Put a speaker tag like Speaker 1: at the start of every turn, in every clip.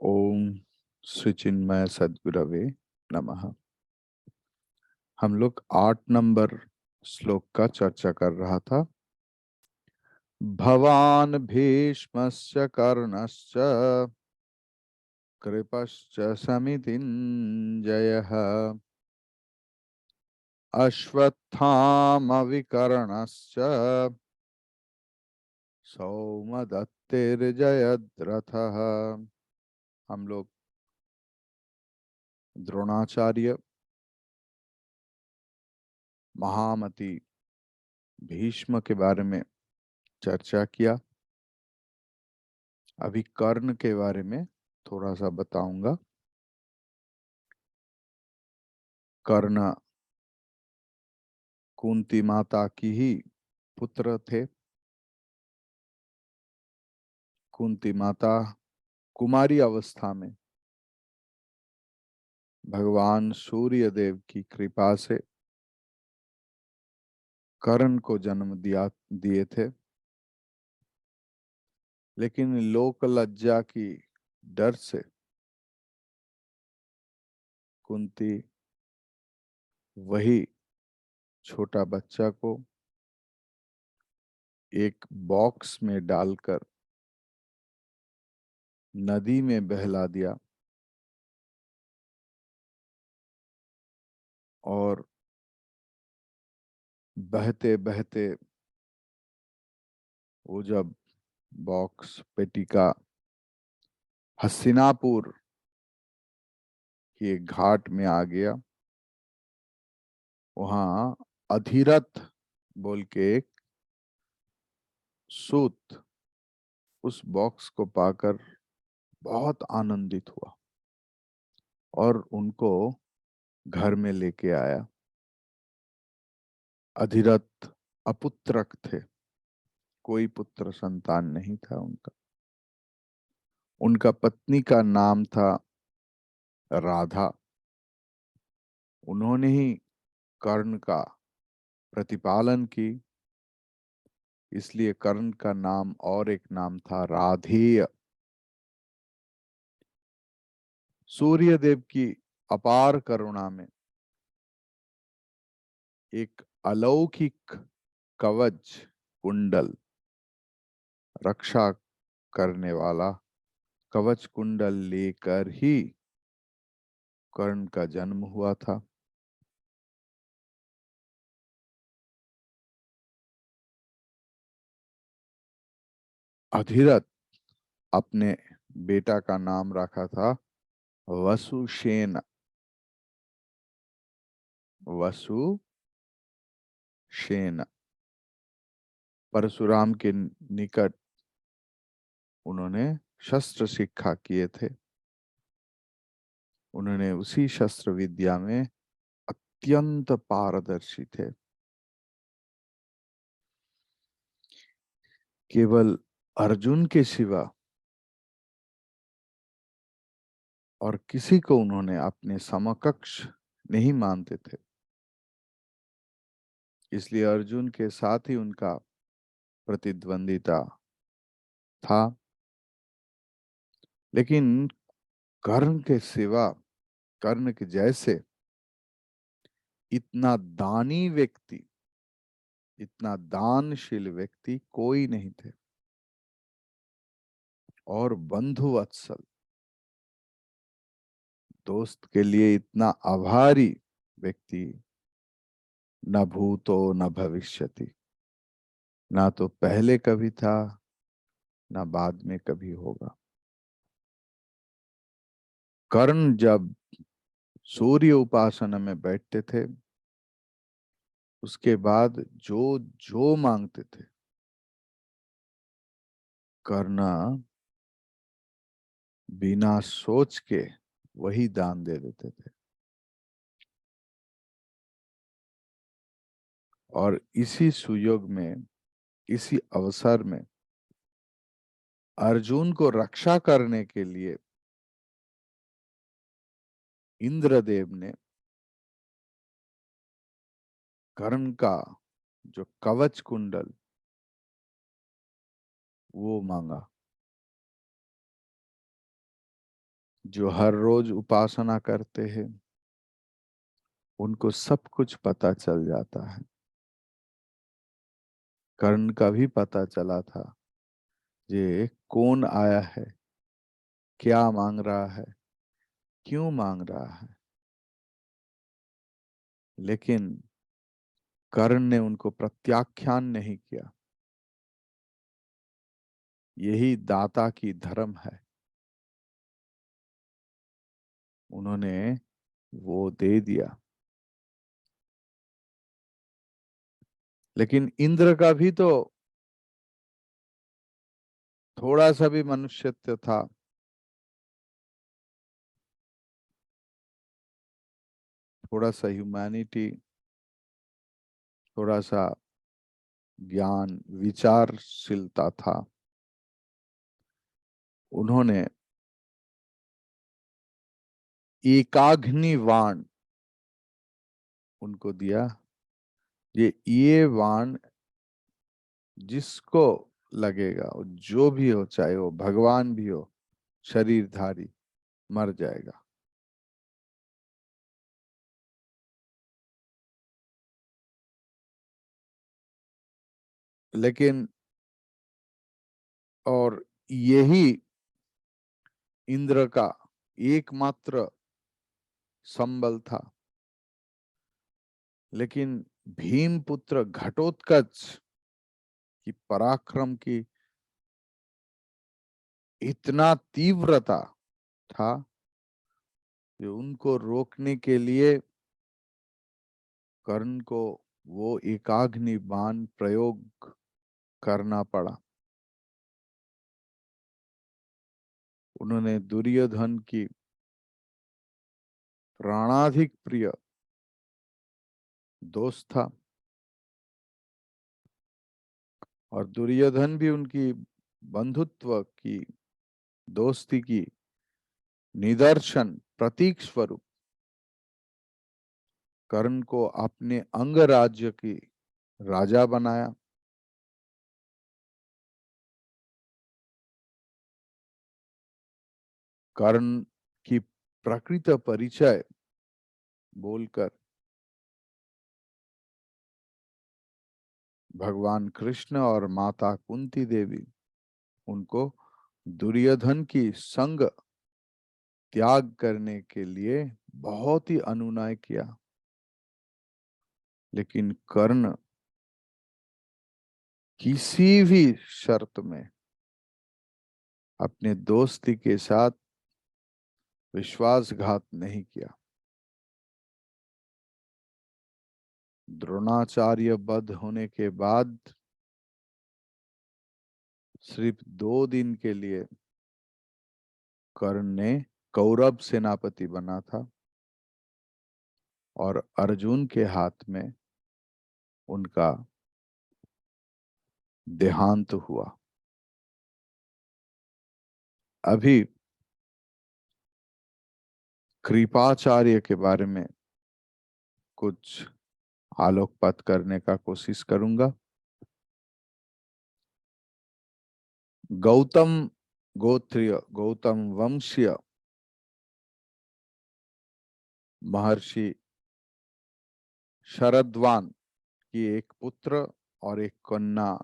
Speaker 1: ओम श्री चिन्मय सद्गुरवे नमः। हम लोग 8 नंबर श्लोक का चर्चा कर रहा था। भवान भीष्मस्य कर्णश्च कृपश्च समितिञ्जयः अश्वत्थामविकर्णश्च सौमदत्तिर्जयद्रथः। हम लोग द्रोणाचार्य, महामती भीष्म के बारे में चर्चा किया। अभी कर्ण के बारे में थोड़ा सा बताऊंगा। कर्ण कुंती माता की ही पुत्र थे। कुंती माता कुमारी अवस्था में भगवान सूर्य देव की कृपा से कर्ण को जन्म दिए थे, लेकिन लोक लज्जा की डर से कुंती वही छोटा बच्चा को एक बॉक्स में डालकर नदी में बहला दिया और बहते बहते वो जब बॉक्स पेटी का हस्तिनापुर की एक घाट में आ गया, वहां अधिरथ बोल के एक सूत उस बॉक्स को पाकर बहुत आनंदित हुआ और उनको घर में लेके आया। अधिरथ अपुत्रक थे, कोई पुत्र संतान नहीं था उनका। उनका पत्नी का नाम था राधा। उन्होंने ही कर्ण का प्रतिपालन की, इसलिए कर्ण का नाम और एक नाम था राधेय। सूर्य देव की अपार करुणा में एक अलौकिक कवच कुंडल, रक्षा करने वाला कवच कुंडल लेकर ही कर्ण का जन्म हुआ था। अधिरथ अपने बेटा का नाम रखा था वसुसेन। वसुसेन परशुराम के निकट उन्होंने शस्त्र शिक्षा किए थे। उन्होंने उसी शस्त्र विद्या में अत्यंत पारदर्शी थे। केवल अर्जुन के सिवा और किसी को उन्होंने अपने समकक्ष नहीं मानते थे, इसलिए अर्जुन के साथ ही उनका प्रतिद्वंदिता था। लेकिन कर्ण के सिवा, कर्ण के जैसे इतना दानी व्यक्ति, इतना दानशील व्यक्ति कोई नहीं थे। और बंधुवत्सल, दोस्त के लिए इतना आभारी व्यक्ति न भूतो न भविष्यति, ना तो पहले कभी था ना बाद में कभी होगा। कर्ण जब सूर्य उपासना में बैठते थे, उसके बाद जो जो मांगते थे कर्ण बिना सोच के वही दान दे देते थे। और इसी सुयोग में, इसी अवसर में अर्जुन को रक्षा करने के लिए इंद्रदेव ने कर्ण का जो कवच कुंडल वो मांगा। जो हर रोज उपासना करते हैं उनको सब कुछ पता चल जाता है। कर्ण का भी पता चला था ये कौन आया है, क्या मांग रहा है, क्यों मांग रहा है, लेकिन कर्ण ने उनको प्रत्याख्यान नहीं किया। यही दाता की धर्म है। उन्होंने वो दे दिया। लेकिन इंद्र का भी तो थोड़ा सा भी मनुष्यत्व था। थोड़ा सा ह्यूमैनिटी, थोड़ा सा ज्ञान, विचारशीलता था। उन्होंने एकाग्नि वाण उनको दिया। ये वाण जिसको लगेगा, वो जो भी हो, चाहे वो भगवान भी हो, शरीरधारी, मर जाएगा। लेकिन और यही इंद्र का एकमात्र संबल था। लेकिन भीम पुत्र घटोत्कच की पराक्रम की इतना तीव्रता था कि उनको रोकने के लिए कर्ण को वो एकाग्नि बाण प्रयोग करना पड़ा। उन्होंने दुर्योधन की प्राणाधिक प्रिय दोस्त था और दुर्योधन भी उनकी बंधुत्व की, दोस्ती की निदर्शन प्रतीक स्वरूप कर्ण को अपने अंग राज्य की राजा बनाया। कर्ण की प्रकृत परिचय बोलकर भगवान कृष्ण और माता कुंती देवी उनको दुर्योधन की संग त्याग करने के लिए बहुत ही अनुनय किया। लेकिन कर्ण किसी भी शर्त में अपने दोस्ती के साथ विश्वासघात नहीं किया। द्रोणाचार्य वध होने के बाद सिर्फ 2 दिन के लिए कर्ण ने कौरव सेनापति बना था और अर्जुन के हाथ में उनका देहांत हुआ। अभी कृपाचार्य के बारे में कुछ आलोकपात करने का कोशिश करूंगा। गौतम गोत्रीय, गौतम वंशीय महर्षि शरद्वान की एक पुत्र और एक कन्या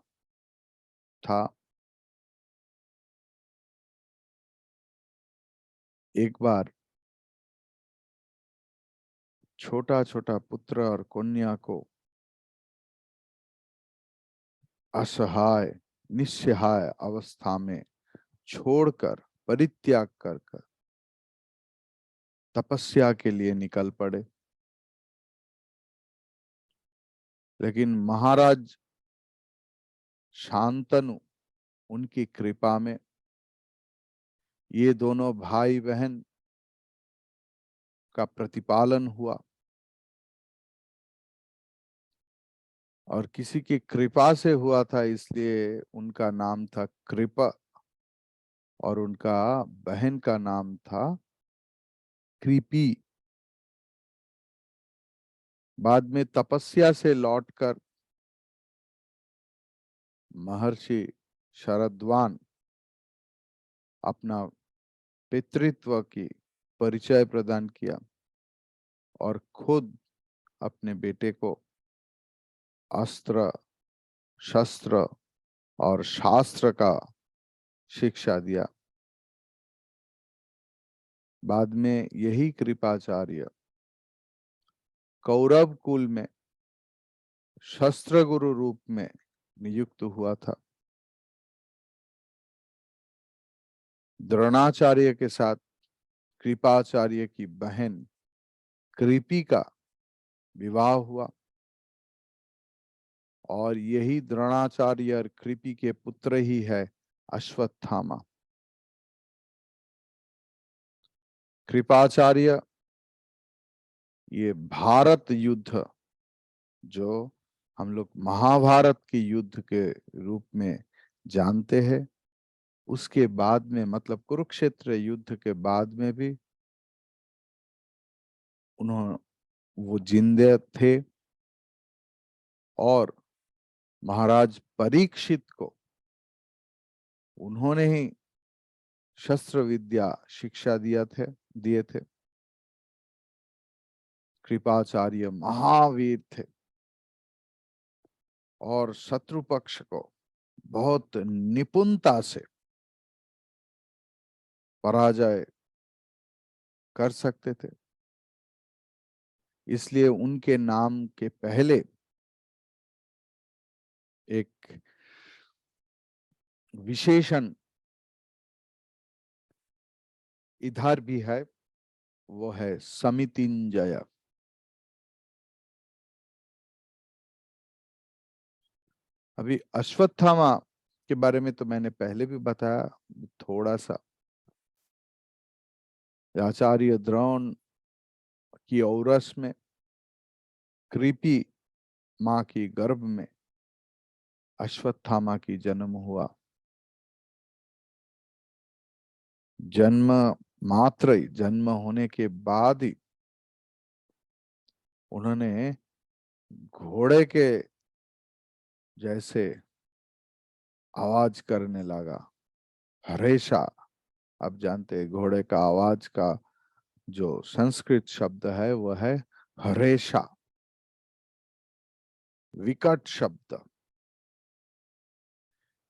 Speaker 1: था। एक बार छोटा छोटा पुत्र और कन्या को असहाय, निस्सहाय अवस्था में छोड़कर, परित्याग कर कर तपस्या के लिए निकल पड़े। लेकिन महाराज शांतनु उनकी कृपा में ये दोनों भाई बहन का प्रतिपालन हुआ और किसी की कृपा से हुआ था, इसलिए उनका नाम था कृपा और उनका बहन का नाम था कृपी। बाद में तपस्या से लौटकर महर्षि शरद्वान अपना पितृत्व की परिचय प्रदान किया और खुद अपने बेटे को अस्त्र शस्त्र और शास्त्र का शिक्षा दिया। बाद में यही कृपाचार्य कौरव कुल में शस्त्र गुरु रूप में नियुक्त हुआ था। द्रोणाचार्य के साथ कृपाचार्य की बहन कृपी का विवाह हुआ और यही द्रोणाचार्य और कृपी के पुत्र ही है अश्वत्थामा। कृपाचार्य ये भारत युद्ध जो हम लोग महाभारत के युद्ध के रूप में जानते हैं, उसके बाद में मतलब कुरुक्षेत्र युद्ध के बाद में भी उन्होंने वो जिंदे थे और महाराज परीक्षित को उन्होंने ही शस्त्र विद्या शिक्षा दिए थे। कृपाचार्य महावीर थे और शत्रु पक्ष को बहुत निपुणता से पराजय कर सकते थे। इसलिए उनके नाम के पहले एक विशेषण इधर भी है, वो है समितिंजय। अभी अश्वत्थामा के बारे में तो मैंने पहले भी बताया थोड़ा सा। आचार्य द्रोण की औरस में कृपी माँ की गर्भ में अश्वत्थामा की जन्म हुआ। जन्म मात्र ही जन्म होने के बाद ही उन्होंने घोड़े के जैसे आवाज करने लगा, हरेशा। आप जानते हैं घोड़े का आवाज का जो संस्कृत शब्द है वह है हरेशा, विकट शब्द।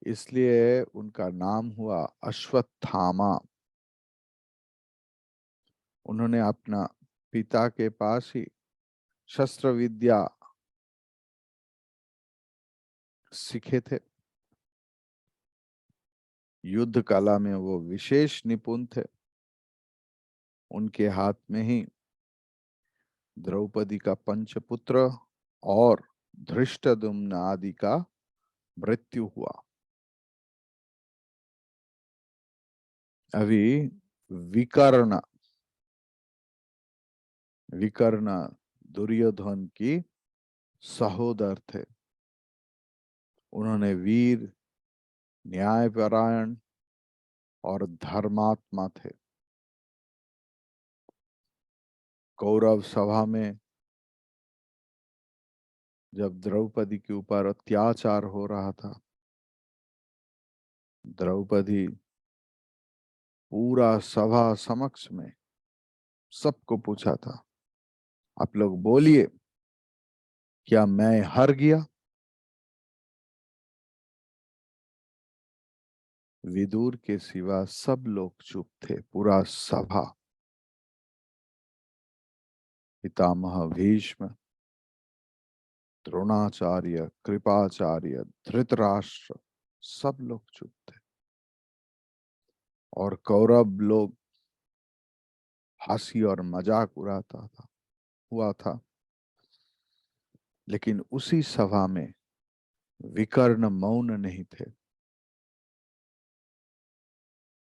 Speaker 1: इसलिए उनका नाम हुआ अश्वत्थामा। उन्होंने अपना पिता के पास ही शस्त्र विद्या सीखे थे। युद्ध कला में वो विशेष निपुण थे। उनके हाथ में ही द्रौपदी का पंचपुत्र और धृष्टद्युम्न आदि का मृत्यु हुआ। अभी विकर्ण विकर्ण दुर्योधन की सहोदर थे। उन्होंने वीर, न्यायपरायण और धर्मात्मा थे। कौरव सभा में जब द्रौपदी के ऊपर अत्याचार हो रहा था, द्रौपदी पूरा सभा समक्ष में सबको पूछा था, आप लोग बोलिए, क्या मैं हार गया? विदुर के सिवा सब लोग चुप थे, पूरा सभा। पितामह भीष्म, द्रोणाचार्य, कृपाचार्य, धृतराष्ट्र, सब लोग चुप थे और कौरव लोग हंसी और मजाक उड़ाता था हुआ था। लेकिन उसी सभा में विकर्ण मौन नहीं थे।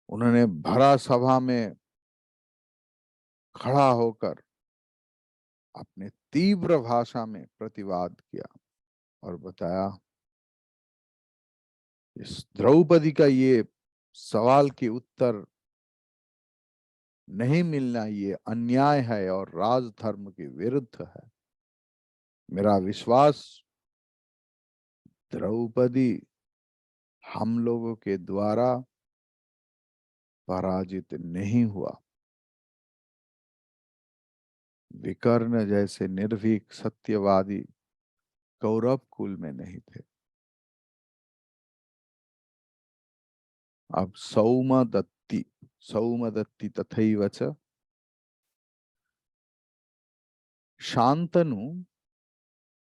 Speaker 1: उन्होंने भरा सभा में खड़ा होकर अपने तीव्र भाषा में प्रतिवाद किया और बताया, इस द्रौपदी का ये सवाल के उत्तर नहीं मिलना ये अन्याय है और राजधर्म के विरुद्ध है। मेरा विश्वास द्रौपदी हम लोगों के द्वारा पराजित नहीं हुआ। विकर्ण जैसे निर्भीक सत्यवादी कौरव कुल में नहीं थे। अब सौमदत्ती, सौमदत्ती तथैव च, शांतनु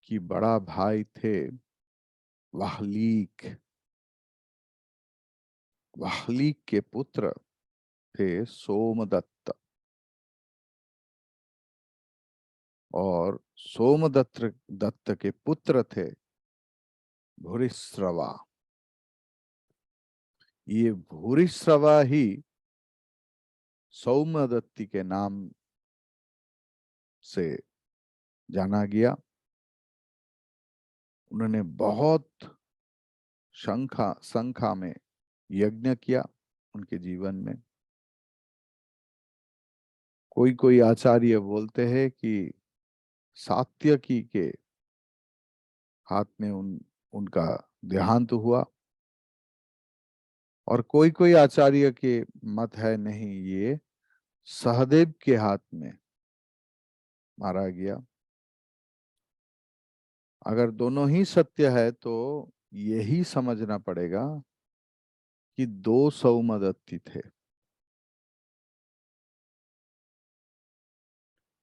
Speaker 1: की बड़ा भाई थे वाहलीक। वाहलीक के पुत्र थे सोमदत्त, और सोमदत्त दत्त के पुत्र थे भूरिश्रवा। ये भूरिश्रवा ही सौमदत्ती के नाम से जाना गया। उन्होंने बहुत संख्या में यज्ञ किया उनके जीवन में। कोई कोई आचार्य बोलते हैं कि सात्यकी के हाथ में उनका देहांत हुआ, और कोई कोई आचार्य के मत है नहीं, ये सहदेव के हाथ में मारा गया। अगर दोनों ही सत्य है तो यही समझना पड़ेगा कि दो सौमदत्ती थे।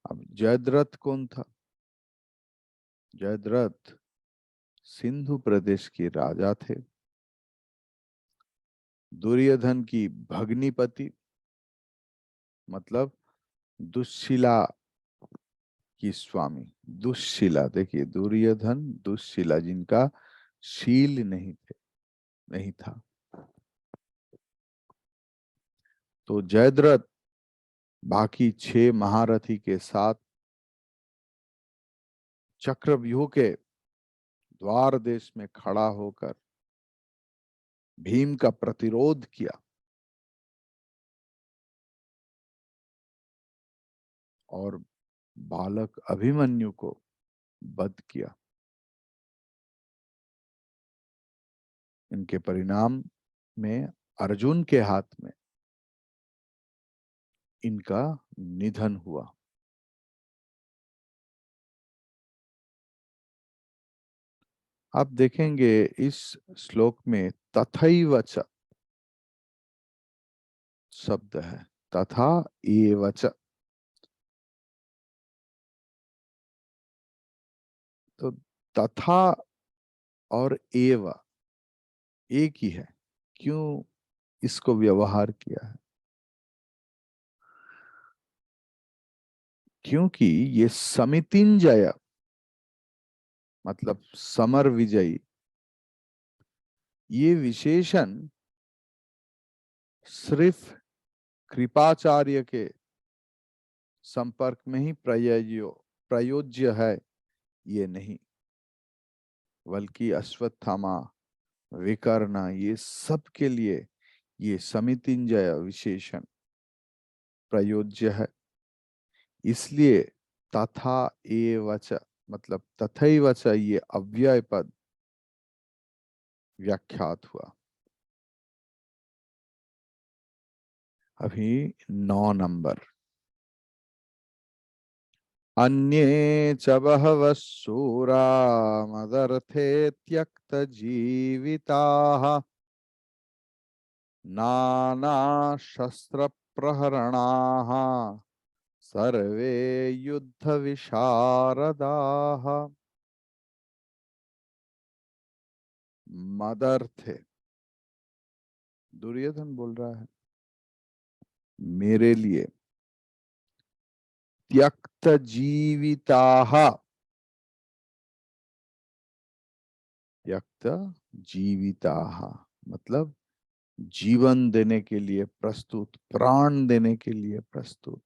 Speaker 1: अब जयद्रथ कौन था? जयद्रथ सिंधु प्रदेश के राजा थे, दुर्योधन की भग्निपति, मतलब दुश्शिला की स्वामी। दुश्शिला, देखिए, दुर्योधन दुश्शिला, जिनका शील नहीं था। तो जयद्रथ बाकी 6 महारथी के साथ चक्रव्यूह के द्वार देश में खड़ा होकर भीम का प्रतिरोध किया, और बालक अभिमन्यु को वध किया। इनके परिणाम में अर्जुन के हाथ में इनका निधन हुआ। आप देखेंगे इस श्लोक में तथैव च शब्द है, तथा एव च। तो तथा और एव एक ही है, क्यों इसको व्यवहार किया है? क्योंकि ये समितिंजय, मतलब समर विजयी, ये विशेषण सिर्फ कृपाचार्य के संपर्क में ही प्रयोज्य है, ये नहीं, बल्कि अश्वत्थामा, विकर्ण, ये सब के लिए ये समितिंजय विशेषण प्रयोज्य है। इसलिए तथा एव च, मतलब तथैव च, ये अव्यय पद व्याख्यात हुआ। अभी 9 नंबर। अन्ये च बहवः शूरा मदर्थे त्यक्त जीविताः नाना शस्त्र प्रहरणाः सर्वे युद्ध विशारदाः। मदर्थे, दुर्योधन बोल रहा है, मेरे लिए। त्यक्त जीविताः, त्यक्त जीविताः मतलब जीवन देने के लिए प्रस्तुत, प्राण देने के लिए प्रस्तुत।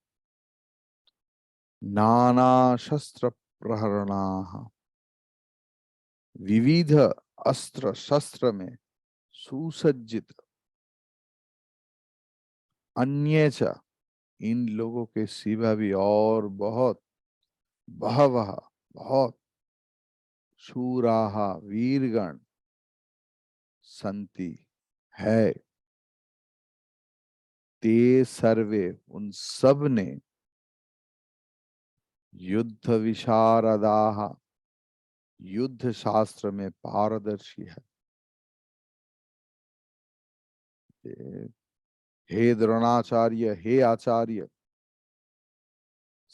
Speaker 1: नाना शस्त्र प्रहरणाः, विविध अस्त्र शस्त्र में सुसज्जित। अन्य च, इन लोगों के सिवा भी और बहुत, बहवः बहुत, शूराः वीरगण, संति है। ते सर्वे, उन सब ने, युद्ध विशारदाः, युद्ध शास्त्र में पारदर्शी है। हे द्रोणाचार्य, हे आचार्य,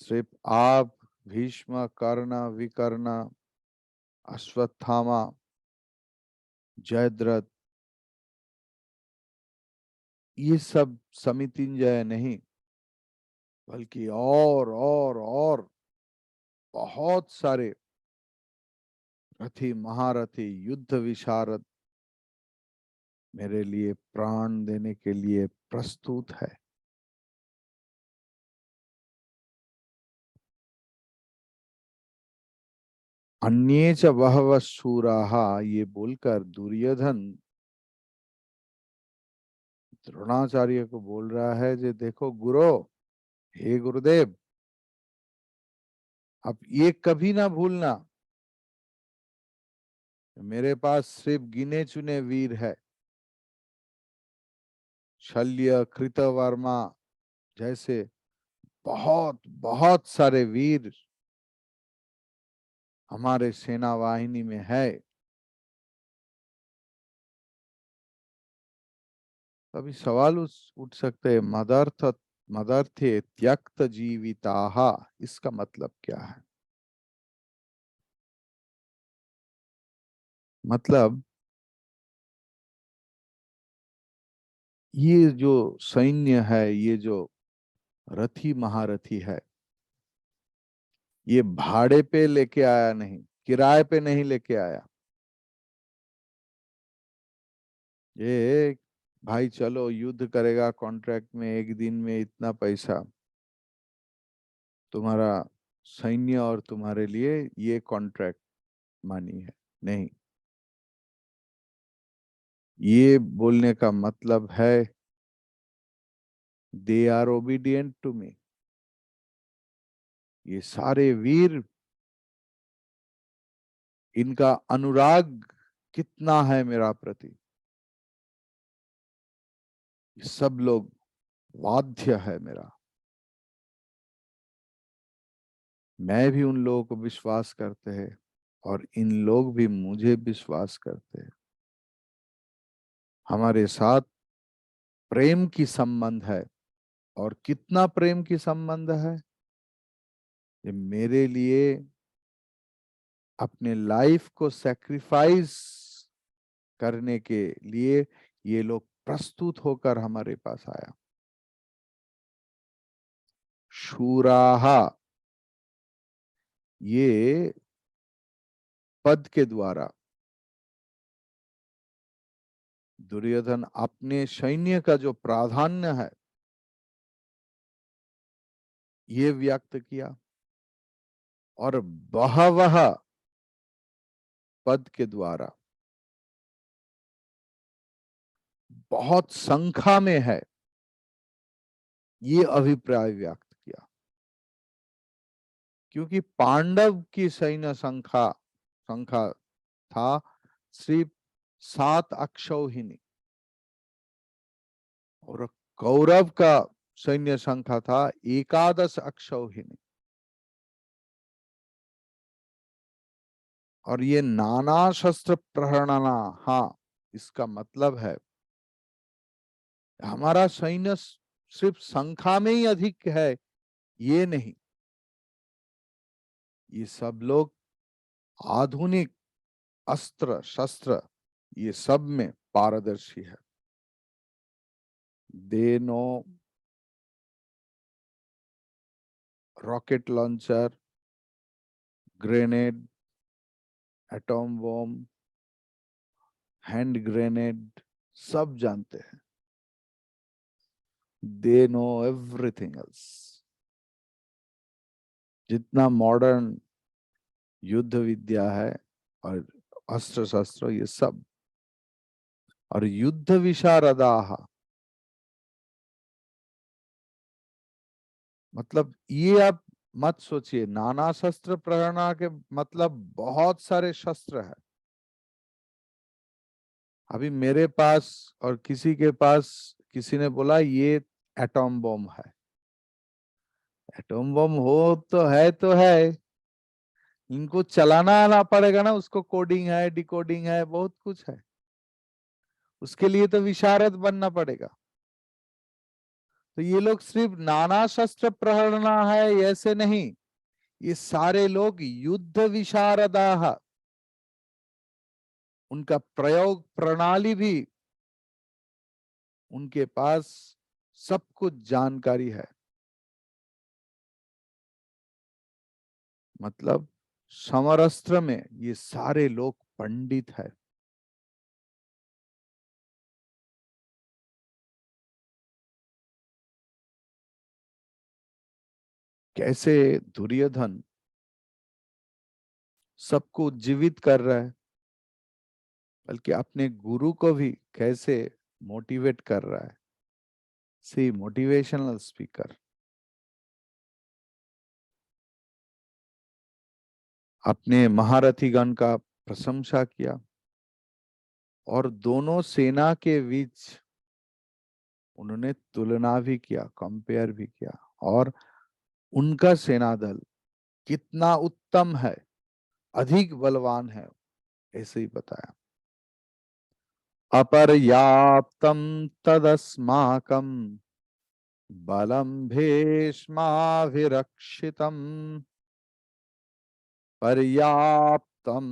Speaker 1: सिर्फ आप, भीष्म, कर्ण, विकर्ण, अश्वत्थामा, जयद्रथ, ये सब समितिंजय नहीं, बल्कि और बहुत सारे रथी महारथी युद्ध विशारद मेरे लिए प्राण देने के लिए प्रस्तुत है। अन्ये च बहवः शूराः, ये बोलकर दुर्योधन द्रोणाचार्य को बोल रहा है जे देखो गुरु, हे गुरुदेव, अब ये कभी ना भूलना, मेरे पास सिर्फ गिने चुने वीर है। शल्य, कृतवर्मा जैसे बहुत बहुत सारे वीर हमारे सेना वाहिनी में है। अभी सवाल उठ सकते हैं, मदर्थे त्यक्त जीविताः, इसका मतलब क्या है? मतलब ये जो सैन्य है, ये जो रथी महारथी है, ये भाड़े पे लेके आया नहीं, किराए पे नहीं लेके आया। ये भाई चलो युद्ध करेगा, कॉन्ट्रैक्ट में एक दिन में इतना पैसा तुम्हारा सैन्य और तुम्हारे लिए ये कॉन्ट्रैक्ट मानी है, नहीं। ये बोलने का मतलब है they are obedient to me. ये सारे वीर, इनका अनुराग कितना है मेरा प्रति, ये सब लोग वाध्य है मेरा। मैं भी उन लोगों को विश्वास करते हैं और इन लोग भी मुझे विश्वास करते हैं। हमारे साथ प्रेम की संबंध है, और कितना प्रेम की संबंध है, ये मेरे लिए अपने लाइफ को सैक्रिफाइस करने के लिए ये लोग प्रस्तुत होकर हमारे पास आया। शूराहा, ये पद के द्वारा दुर्योधन अपने सैन्य का जो प्राधान्य है ये व्यक्त किया, और बहवह पद के द्वारा बहुत संख्या में है ये अभिप्राय व्यक्त किया। क्योंकि पांडव की सैन्य संख्या संख्या था सिर्फ 7 अक्षौहिणी, और कौरव का सैन्य संख्या था 11 अक्षौहिणी। और ये नाना शस्त्र प्रहरणना, हाँ, इसका मतलब है हमारा सैन्य सिर्फ संख्या में ही अधिक है ये नहीं, ये सब लोग आधुनिक अस्त्र शस्त्र ये सब में पारदर्शी है। They know rocket launcher, grenade, atom bomb, hand grenade, सब जानते हैं। They know everything else. जितना मॉडर्न युद्ध विद्या है और अस्त्र शस्त्र ये सब, और युद्ध विशारदाः, मतलब ये आप मत सोचिए नाना शस्त्र प्रहरणा के मतलब बहुत सारे शस्त्र है। अभी मेरे पास और किसी के पास, किसी ने बोला ये एटॉम बम है। एटॉम बम हो तो है, इनको चलाना आना पड़ेगा ना, उसको कोडिंग है, डिकोडिंग है, बहुत कुछ है। उसके लिए तो विशारद बनना पड़ेगा। तो ये लोग सिर्फ नाना शस्त्र प्रहरणा है ऐसे नहीं, ये सारे लोग युद्ध विशारदा है। उनका प्रयोग प्रणाली भी उनके पास सब कुछ जानकारी है। मतलब समरस्त्र में ये सारे लोग पंडित है। कैसे दुर्योधन सबको जीवित कर रहा है, बल्कि अपने गुरु को भी कैसे मोटिवेट कर रहा है। सी मोटिवेशनल स्पीकर। अपने महारथीगण का प्रशंसा किया और दोनों सेना के बीच उन्होंने तुलना भी किया, कंपेयर भी किया, और उनका सेना दल कितना उत्तम है, अधिक बलवान है, ऐसे ही बताया। अपर्याप्तम तदस्माकम बलम भीष्माभिरक्षितम पर्याप्तम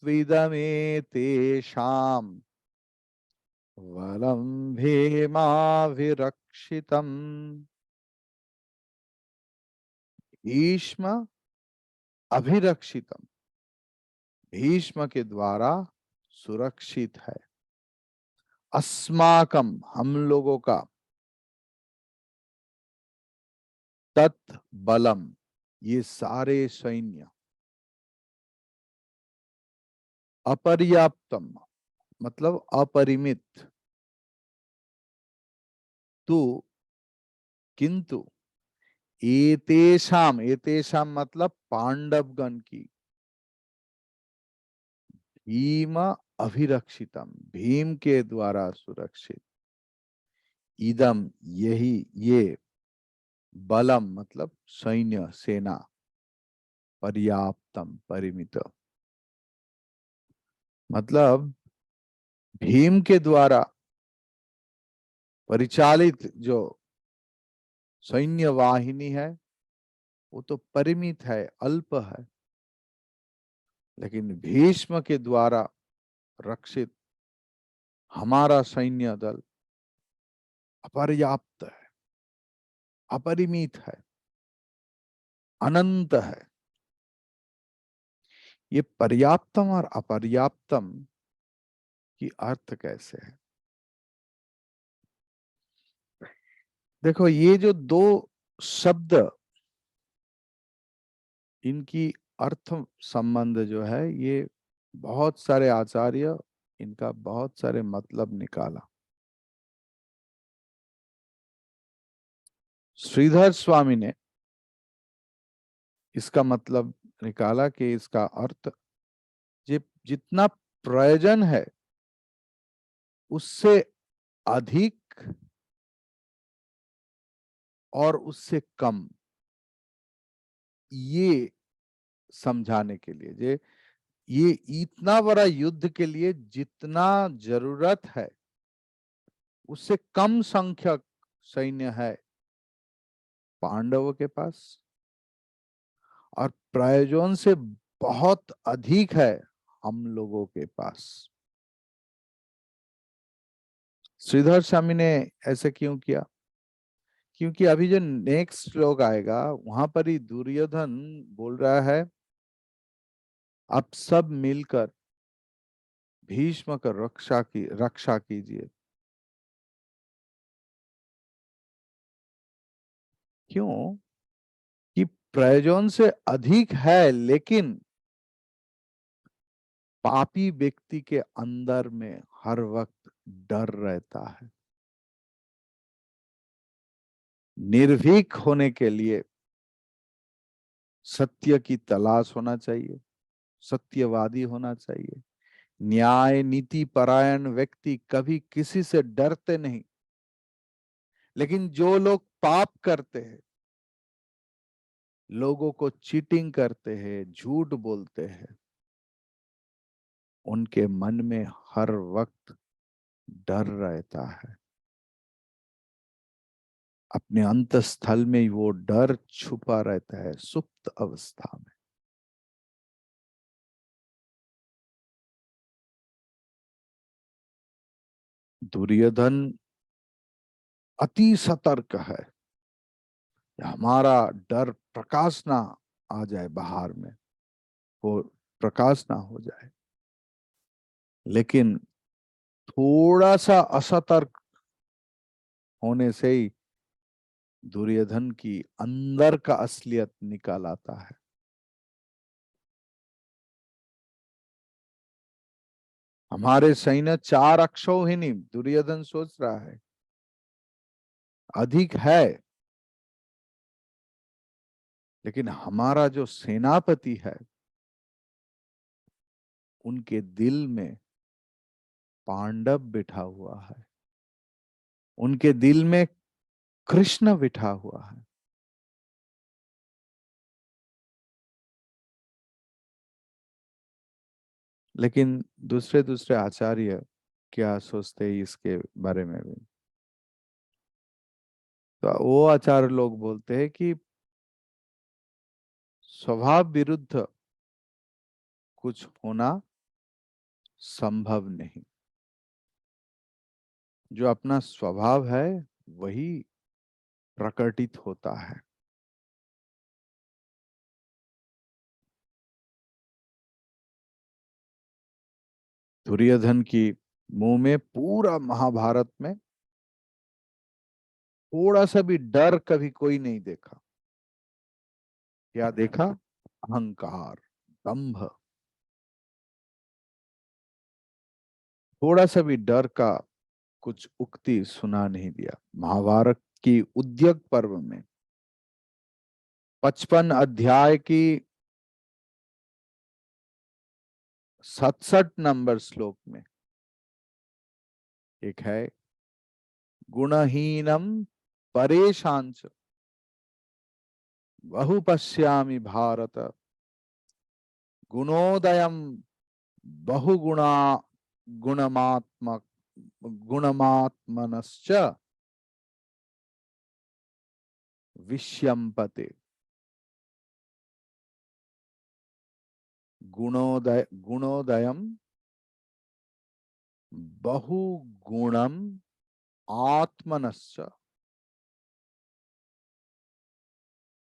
Speaker 1: त्विदमेतेषां बलम भीमाभिरक्षितम। भीष्म अभिरक्षितम, भीष्म के द्वारा सुरक्षित है। अस्माकम, हम लोगों का, तत् बलम, ये सारे सैन्य, अपर्याप्तम मतलब अपरिमित, तो किंतु एतेषाम, एतेषाम मतलब पांडवगण की, भीम अभिरक्षितम, भीम के द्वारा सुरक्षित, इदम यही, ये, बलम मतलब सैन्य सेना, पर्याप्तम परिमित, मतलब भीम के द्वारा परिचालित जो सैन्य वाहिनी है वो तो परिमित है, अल्प है, लेकिन भीष्म के द्वारा रक्षित हमारा सैन्य दल अपर्याप्त है, अपरिमित है, अनंत है। ये पर्याप्तम और अपर्याप्तम की अर्थ कैसे है? देखो, ये जो दो शब्द, इनकी अर्थ संबंध जो है, ये बहुत सारे आचार्य इनका बहुत सारे मतलब निकाला। श्रीधर स्वामी ने इसका मतलब निकाला कि इसका अर्थ जितना प्रयोजन है उससे अधिक और उससे कम, ये समझाने के लिए, ये इतना बड़ा युद्ध के लिए जितना जरूरत है उससे कम संख्यक सैन्य है पांडवों के पास, और प्रयोजन से बहुत अधिक है हम लोगों के पास। श्रीधर स्वामी ने ऐसे क्यों किया? क्योंकि अभी जो नेक्स्ट श्लोक आएगा वहां पर ही दुर्योधन बोल रहा है, आप सब मिलकर भीष्म का रक्षा कीजिए। क्यों? कि प्रयोजन से अधिक है, लेकिन पापी व्यक्ति के अंदर में हर वक्त डर रहता है। निर्भीक होने के लिए सत्य की तलाश होना चाहिए, सत्यवादी होना चाहिए। न्याय नीति परायण व्यक्ति कभी किसी से डरते नहीं, लेकिन जो लोग पाप करते हैं, लोगों को चीटिंग करते हैं, झूठ बोलते हैं, उनके मन में हर वक्त डर रहता है। अपने अंतस्थल में वो डर छुपा रहता है, सुप्त अवस्था में। दुर्योधन अति सतर्क है, हमारा डर प्रकाश ना आ जाए बाहर में, वो प्रकाश ना हो जाए। लेकिन थोड़ा सा असतर्क होने से ही दुर्योधन की अंदर का असलियत निकाल आता है। हमारे सैन्य 4 अक्षौहिणी, दुर्योधन सोच रहा है अधिक है, लेकिन हमारा जो सेनापति है, उनके दिल में पांडव बिठा हुआ है, उनके दिल में कृष्ण बिठा हुआ है। लेकिन दूसरे दूसरे आचार्य क्या सोचते हैं इसके बारे में भी, तो वो आचार्य लोग बोलते हैं कि स्वभाव विरुद्ध कुछ होना संभव नहीं। जो अपना स्वभाव है वही प्रकटित होता है। दुर्योधन की मुंह में पूरा महाभारत में थोड़ा सा भी डर कभी कोई नहीं देखा। क्या देखा? अहंकार, दंभ। थोड़ा सा भी डर का कुछ उक्ति सुना नहीं दिया। महाभारत की उद्योग पर्व में 55 अध्याय की 67 नंबर श्लोक में एक है, गुणहीनम परेशांच बहु पश्यामि भारत, गुणोदयम बहुगुणा गुणमात्मक गुणमात्मनश्च विष्यम्पते। गुणोदयम बहुगुणम आत्मनश्च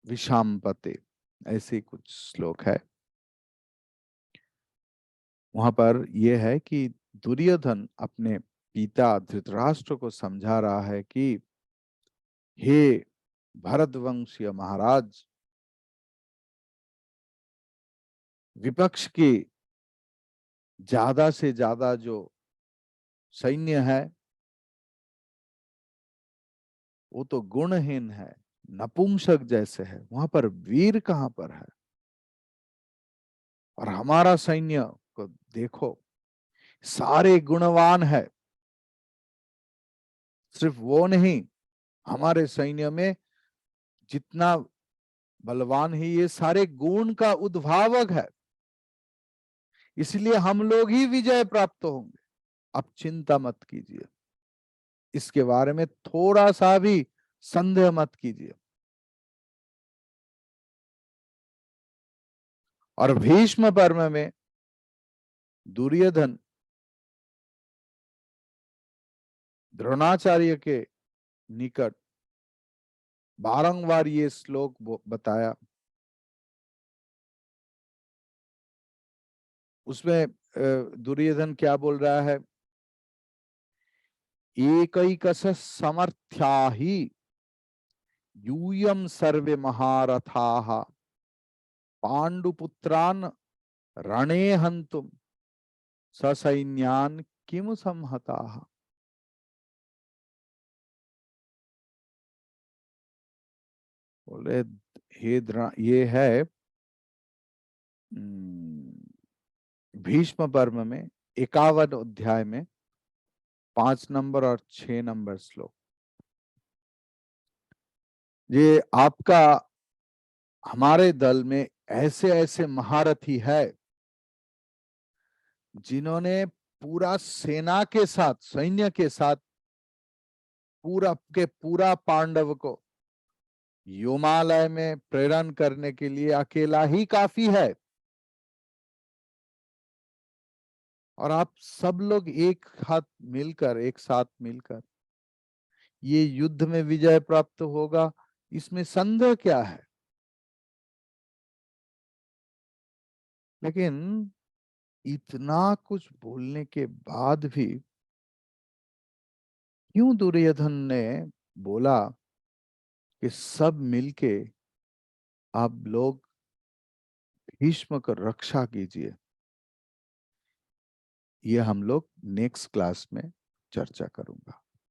Speaker 1: विषाम्पते, ऐसे कुछ श्लोक है। वहां पर यह है कि दुर्योधन अपने पिता धृतराष्ट्र को समझा रहा है कि हे भरतवंशीय महाराज, विपक्ष की ज्यादा से ज्यादा जो सैन्य है वो तो गुणहीन है, नपुंसक जैसे है, वहां पर वीर कहां पर है? और हमारा सैन्य को देखो, सारे गुणवान है। सिर्फ वो नहीं, हमारे सैन्य में जितना बलवान है ये सारे गुण का उद्भावक है, इसलिए हम लोग ही विजय प्राप्त होंगे। आप चिंता मत कीजिए, इसके बारे में थोड़ा सा भी संदेह मत कीजिए। और भीष्म पर्व में दुर्योधन द्रोणाचार्य के निकट बारंबार ये श्लोक बताया। उसमें दुर्योधन क्या बोल रहा है? एकैकश समर्थ्या ही यूयम सर्वे महारथाः पांडुपुत्रान रणे हंतुम ससैन्यान किम संहताः। बोले ये है भीष्म पर्व में 51 अध्याय में 5 नंबर और 6 नंबर श्लोक। ये आपका हमारे दल में ऐसे ऐसे महारथी है जिन्होंने पूरा सेना के साथ, सैन्य के साथ पूरा के पूरा पांडव को योमालय में प्रेरण करने के लिए अकेला ही काफी है। और आप सब लोग एक साथ मिलकर ये युद्ध में विजय प्राप्त होगा, इसमें संदेह क्या है? लेकिन इतना कुछ बोलने के बाद भी क्यों दुर्योधन ने बोला कि सब मिलके आप लोग भीष्म को रक्षा कीजिए? ये हम लोग नेक्स्ट क्लास में चर्चा करूंगा।